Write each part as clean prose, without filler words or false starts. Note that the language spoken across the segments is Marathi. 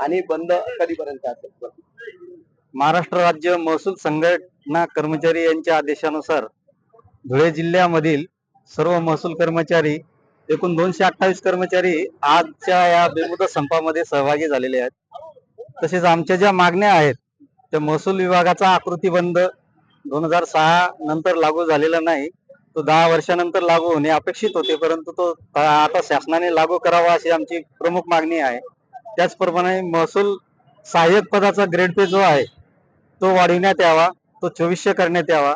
आणि बंद कधीपर्यंत असेल? महाराष्ट्र राज्य महसूल संघटना कर्मचारी यांच्या आदेशानुसार धुळे जिल्ह्यामधील सर्व महसूल कर्मचारी एकूण 228 कर्मचारी आजच्या या बेमुदत संपामध्ये सहभागी झालेले आहेत। तसेच आमच्या ज्या मागण्या आहेत त्या महसूल विभागाचा आकृतीबंध 2006 नंतर लागू झालेला नाही, तो 10 वर्षानंतर लागू होणे अपेक्षित होते, परंतु तो आता शासनाने लागू करावा अशी आमची प्रमुख मागणी आहे। त्याचप्रमाणे महसूल सहाय्यक पदाचा ग्रेड पे जो आहे तो वाढविण्यात यावा, तो 2400 करण्यात यावा।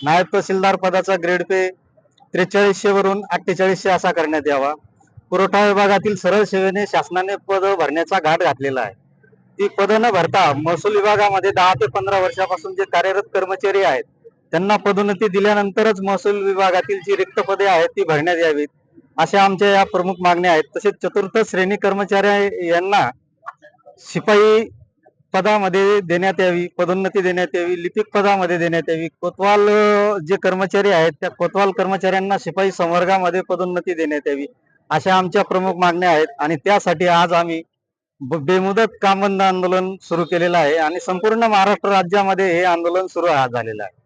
नायब तहसीलदार पदाचा ग्रेड पे 4300 वरून 4800 असा करण्यात यावा। पुरवठा विभागातील सरळ सेवेने शासनाने पद भरण्याचा घाट घातलेला आहे। ती पद न भरता महसूल विभागामध्ये 10 ते 15 वर्षापासून जे कार्यरत कर्मचारी आहेत त्यांना पदोन्नती दिल्यानंतरच महसूल विभागातील जी रिक्त पदे आहेत ती भरण्यात यावीत, अशा आमच्या या प्रमुख मागण्या आहेत। तसेच चतुर्थ श्रेणी कर्मचारी यांना शिपाई पदामध्ये देण्यात यावी, पदोन्नती देण्यात यावी, लिपिक पदामध्ये देण्यात यावी। कोतवाल जे कर्मचारी आहेत त्या कोतवाल कर्मचाऱ्यांना शिपाई संवर्गामध्ये पदोन्नती देण्यात यावी, अशा आमच्या प्रमुख मागण्या आहेत। आणि त्यासाठी आज आम्ही बेमुदत काम बंद आंदोलन सुरू केलेलं आहे आणि संपूर्ण महाराष्ट्र राज्यामध्ये हे आंदोलन सुरू झालेलं आहे।